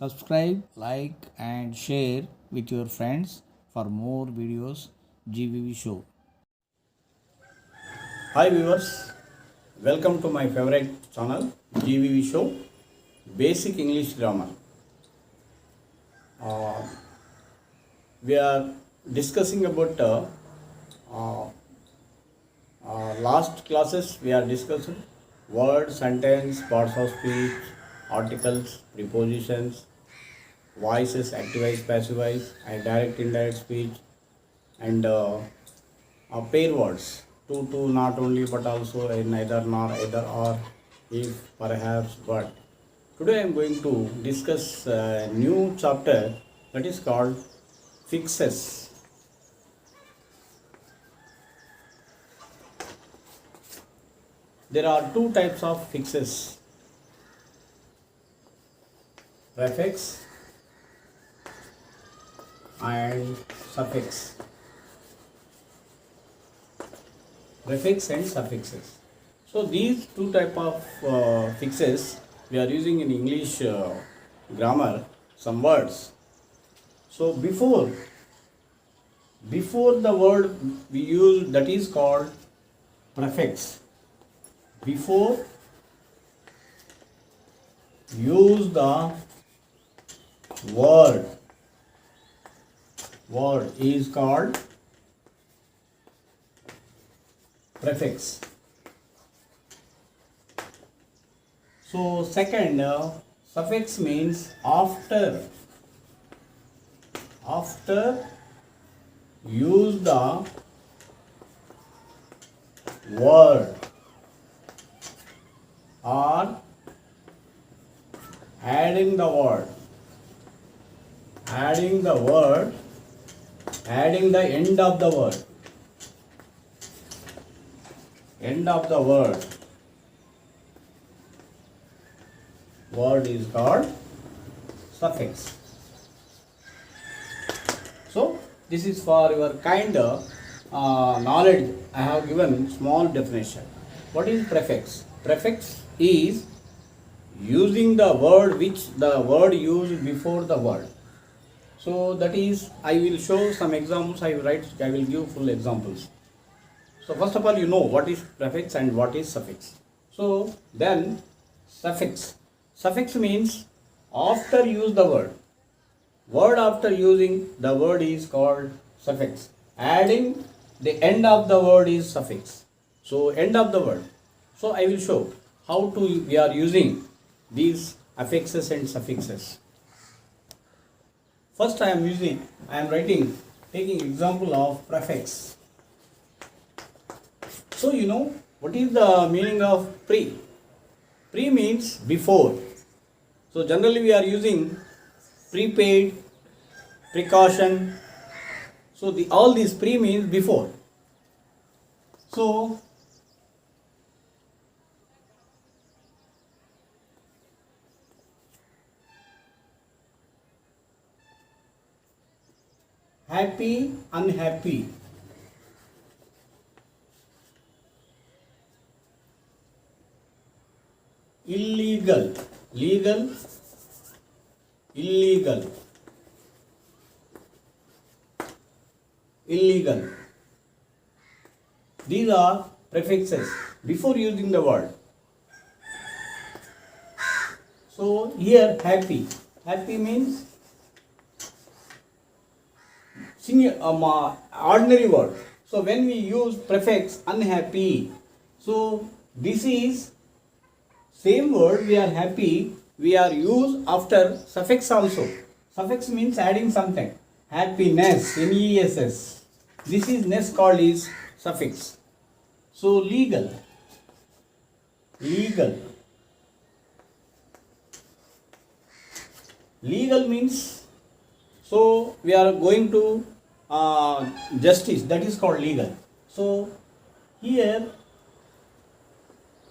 Subscribe, like, and share with your friends for more videos. GVV Show. Hi viewers, welcome to my favorite channel GVV Show, Basic English Grammar. Uh, we are discussing about uh, last classes. We are discussing word, sentence, parts of speech, articles, prepositions, voices, active voice, passive voice, and direct indirect speech, and pair words. To not only but also a neither nor either or if perhaps but. Today I am going to discuss a new chapter that is called fixes. There are two types of fixes: prefix and suffix. Prefix and suffixes. So these two type of fixes we are using in English grammar. Some words. So before the word we use, that is called prefix. Before use the word is called prefix. So second, suffix means after use the word or adding the word, adding the end of the word, word is called suffix. So this is for your kind knowledge. I have given small definition. What is prefix? Prefix is using the word which the word used before the word. So that is, I will show some examples. I will give full examples. So first of all, you know what is prefix and what is suffix. So then suffix. Suffix means after use the word. Word after using the word is called suffix. Adding the end of the word is suffix. So end of the word. So I will show how we are using these affixes and suffixes. First I am taking example of prefix. So you know what is the meaning of pre? Pre means before. So generally we are using prepaid, precaution. So all these pre means before. So happy, unhappy. Illegal, legal, illegal, illegal. These are prefixes before using the word. So here happy. Happy means ordinary word. So when we use prefix unhappy, so this is same word we are happy, we are used after suffix also. Suffix means adding something. Happiness, NESS. This is ness called is suffix. So legal. Legal. Legal means, so we are going to justice, that is called legal. So here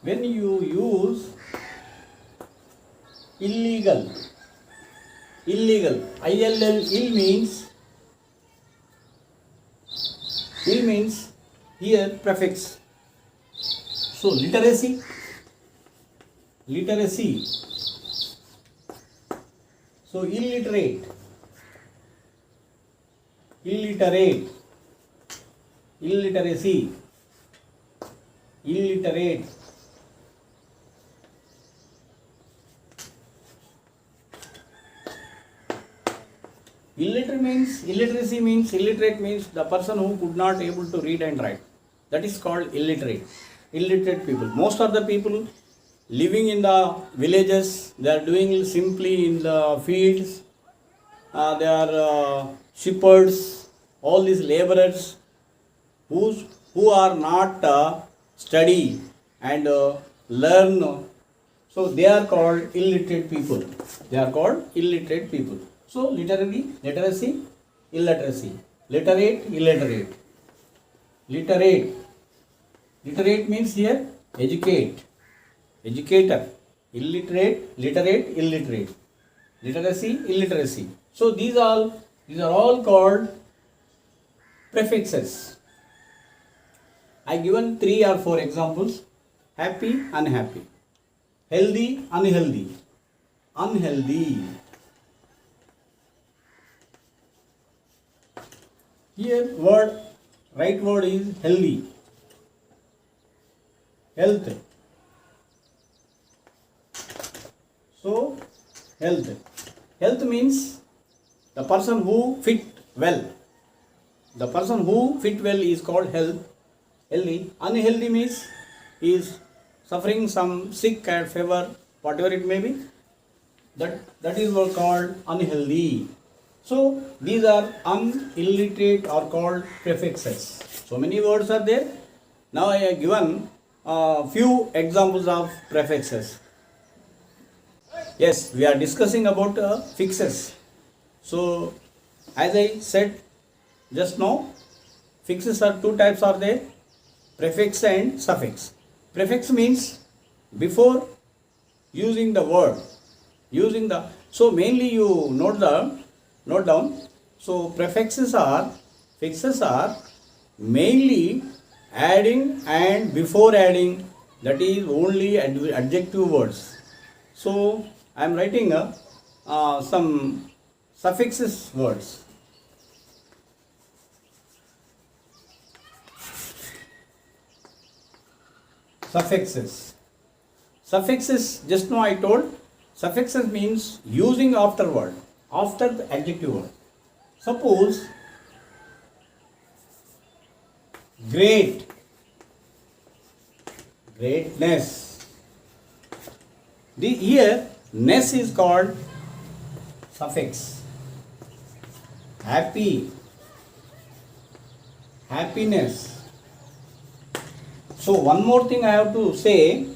when you use illegal, ILL, ill means here prefix. So literacy, So illiterate, illiterate, illiteracy, illiterate. Illiteracy means illiterate means the person who could not able to read and write. That is called illiterate. Illiterate people. Most of the people living in the villages, they are doing simply in the fields. They are shepherds. All these laborers who are not study and learn. So they are called illiterate people. They are called illiterate people. So literacy, illiteracy. Literate, illiterate. Literate. Literate means here educate. Educator. Illiterate, literate, illiterate. Literacy, illiteracy. So these are all called prefixes. I given 3 or 4 examples. Happy, unhappy. Healthy, unhealthy. Unhealthy. Here right word is healthy. Health. So health. Health means the person who fit well. The person who fit well is called healthy. Unhealthy means he is suffering some sick and fever, whatever it may be. That is what called unhealthy. So these are illiterate are called prefixes. So many words are there. Now I have given a few examples of prefixes. Yes, we are discussing about fixes. So as I said just now, fixes are 2 types are there, prefix and suffix. Prefix means before using the word, so mainly you note down. So fixes are mainly adding and before adding, that is only adjective words. So I am writing some suffixes words. Suffixes. Suffixes, just now I told, suffixes means using afterward, after the adjective word. Suppose great, greatness. Here ness is called suffix. Happy, happiness. So one more thing I have to say,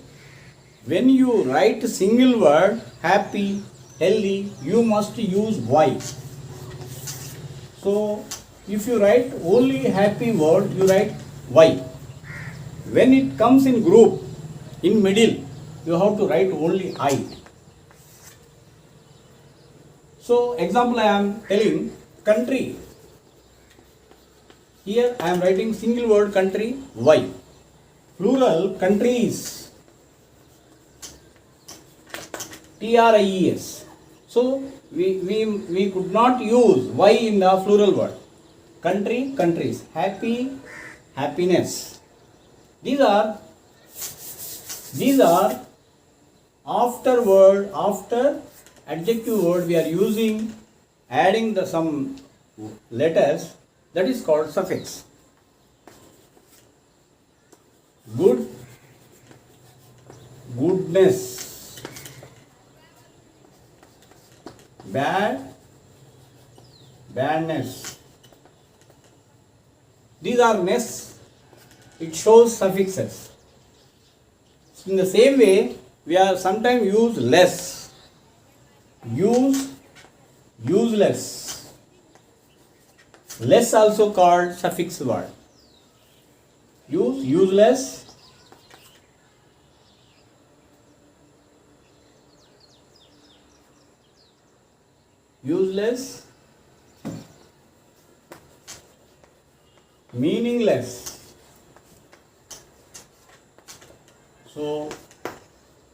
when you write a single word, happy, healthy, you must use Y. So if you write only happy word, you write Y. When it comes in group, in middle, you have to write only I. So example I am telling, country. Here I am writing single word country, Y. Plural, countries, TRIES. So we could not use Y in the plural word. Country, countries. Happy, happiness. These are after adjective word we are using, adding some letters, that is called suffix. Good, goodness. Bad, badness. These are ness. It shows suffixes. In the same way, we are sometimes use less. Use useless. Less also called suffix word. Use useless. Useless, meaningless. So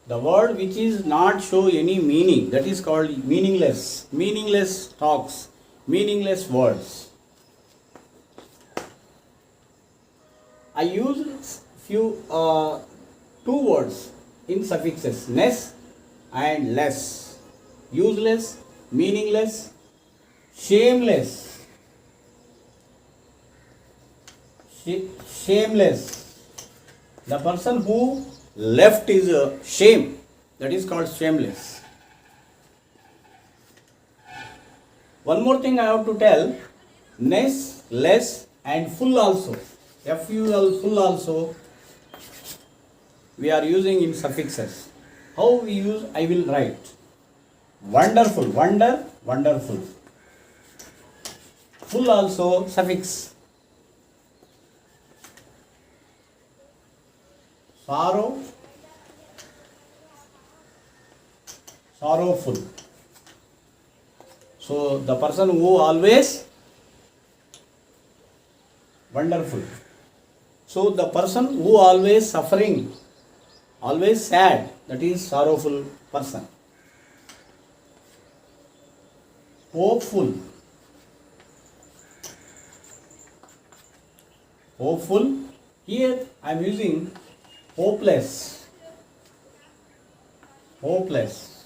The word which is not show any meaning, that is called meaningless. Meaningless talks, meaningless words. I use few two words in suffixes, ness and less. Useless, meaningless, shameless. Shameless. The person who left is shame, that is called shameless. One more thing I have to tell, ness, less and full also. FUL, full also we are using in suffixes. How we use, I will write. Wonderful, wonder, wonderful. Full also suffix. Sorrow, sorrowful. So the person who always wonderful. So the person who always suffering, always sad, that is sorrowful person. Hopeful. Hopeful. Here I am using hopeless. Hopeless.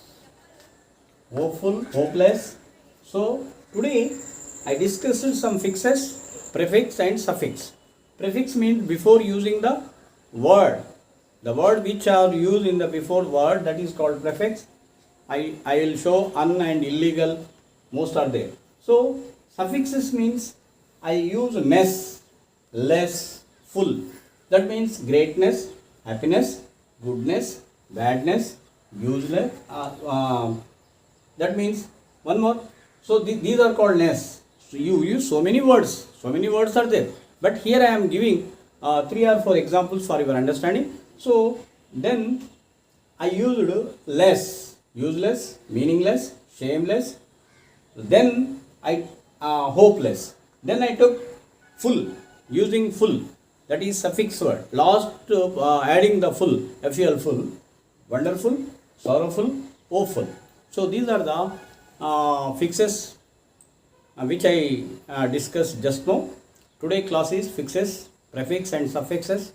Hopeful, hopeless. So today I discussed some fixes, prefix and suffix. Prefix means before using the word. The word which are used in the before word, that is called prefix. I will show un and illegal, most are there. So suffixes means I use ness, less, full. That means greatness, happiness, goodness, badness, useless. That means one more. So these are called ness. So you use so many words. So many words are there. But here I am giving 3 or 4 examples for your understanding. So then I used less, useless, meaningless, shameless. Then I hopeless. Then I took full, using full. That is suffix word. Last adding the full, FUL, full, wonderful, sorrowful, woeful. So these are the fixes which I discussed just now. Today class is fixes, prefix and suffixes.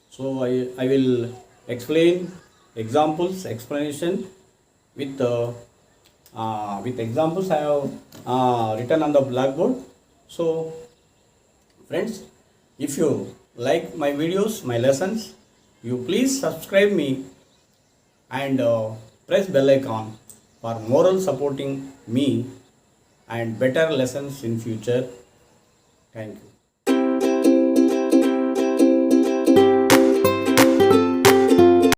So I will explain examples, explanation with examples I have written on the blackboard. So friends, if you like my videos, my lessons, you please subscribe me and press bell icon for moral supporting me and better lessons in future. Thank you.